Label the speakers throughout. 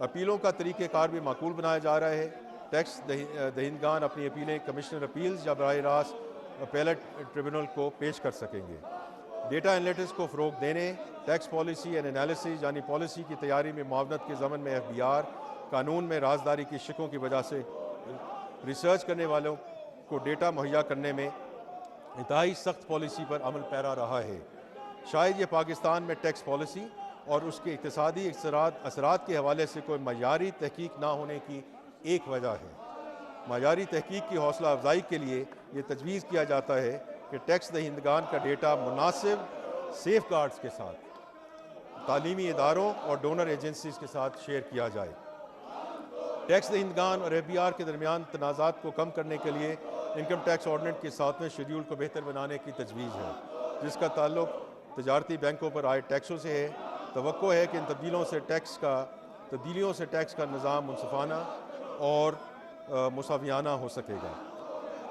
Speaker 1: اپیلوں کا طریقہ کار بھی معقول بنایا جا رہا ہے۔ ٹیکس دہندگان اپنی اپیلیں کمشنر اپیلز یا براہ راست اپیلٹ ٹریبونل کو پیش کر سکیں گے۔ ڈیٹا انالیٹکس کو فروغ دینے، ٹیکس پالیسی اینڈ انالیسز یعنی پالیسی کی تیاری میں معاونت کے ضمن میں FBR قانون میں رازداری کی شکوں کی وجہ سے ریسرچ کرنے والوں کو ڈیٹا مہیا کرنے میں انتہائی سخت پالیسی پر عمل پیرا رہا ہے۔ شاید یہ پاکستان میں ٹیکس پالیسی اور اس کے اقتصادی اثرات کے حوالے سے کوئی معیاری تحقیق نہ ہونے کی ایک وجہ ہے۔ معیاری تحقیق کی حوصلہ افزائی کے لیے یہ تجویز کیا جاتا ہے کہ ٹیکس دہندگان کا ڈیٹا مناسب سیف گارڈز کے ساتھ تعلیمی اداروں اور ڈونر ایجنسیز کے ساتھ شیئر کیا جائے۔ ٹیکس دہندگان اور FBR کے درمیان تنازعات کو کم کرنے کے لیے انکم ٹیکس آرڈیننس کے 7ویں شیڈول کو بہتر بنانے کی تجویز ہے، جس کا تعلق تجارتی بینکوں پر عائد ٹیکسوں سے ہے۔ توقع ہے کہ ان تبدیلیوں سے ٹیکس کا نظام منصفانہ اور مساویانہ ہو سکے گا۔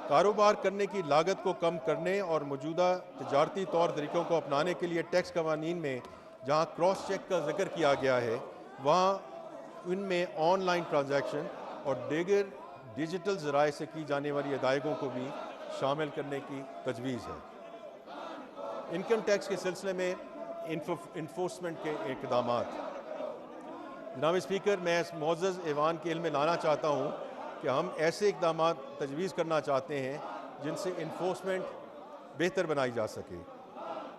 Speaker 1: کاروبار کرنے کی لاگت کو کم کرنے اور موجودہ تجارتی طور طریقوں کو اپنانے کے لیے ٹیکس قوانین میں جہاں کراس چیک کا ذکر کیا گیا ہے، وہاں ان میں آن لائن ٹرانزیکشن اور دیگر ڈیجیٹل ذرائع سے کی جانے والی ادائیگیوں کو بھی شامل کرنے کی تجویز ہے۔ انکم ٹیکس کے سلسلے میں انفورسمنٹ کے اقدامات۔ جناب اسپیکر، میں اس معزز ایوان کے علم میں لانا چاہتا ہوں کہ ہم ایسے اقدامات تجویز کرنا چاہتے ہیں جن سے انفورسمنٹ بہتر بنائی جا سکے،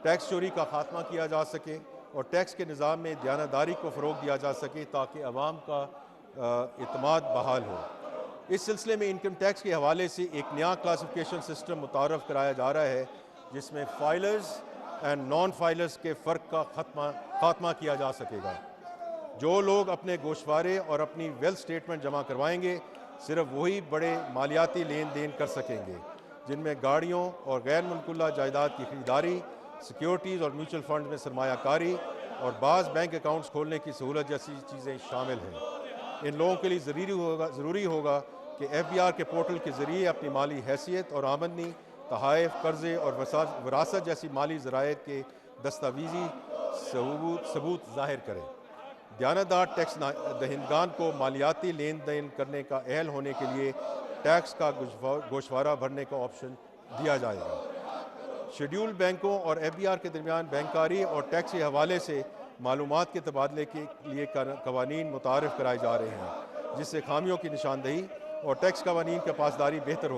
Speaker 1: ٹیکس چوری کا خاتمہ کیا جا سکے اور ٹیکس کے نظام میں دیانتداری کو فروغ دیا جا سکے تاکہ عوام کا اعتماد بحال ہو۔ اس سلسلے میں انکم ٹیکس کے حوالے سے ایک نیا کلاسیفیکیشن سسٹم متعارف کرایا جا رہا ہے، جس میں فائلرز اینڈ نان فائلرز کے فرق کا خاتمہ کیا جا سکے گا۔ جو لوگ اپنے گوشوارے اور اپنی ویلتھ سٹیٹمنٹ جمع کروائیں گے، صرف وہی بڑے مالیاتی لین دین کر سکیں گے، جن میں گاڑیوں اور غیر منقولہ جائیداد کی خریداری، سیکیورٹیز اور میوچل فنڈ میں سرمایہ کاری اور بعض بینک اکاؤنٹس کھولنے کی سہولت جیسی چیزیں شامل ہیں۔ ان لوگوں کے لیے ضروری ہوگا کہ FBR کے پورٹل کے ذریعے اپنی مالی حیثیت اور آمدنی، تحائف، قرضے اور وراثت جیسی مالی ذرائع کے دستاویزی ثبوت ظاہر کریں۔ دیانتدار ٹیکس دہندگان کو مالیاتی لین دین کرنے کا اہل ہونے کے لیے ٹیکس کا گوشوارہ بھرنے کا آپشن دیا جائے گا۔ شیڈول بینکوں اور FBR کے درمیان بینکاری اور ٹیکس کے حوالے سے معلومات کے تبادلے کے لیے قوانین متعارف کرائے جا رہے ہیں، جس سے خامیوں کی نشاندہی اور ٹیکس قوانین کی پاسداری بہتر ہو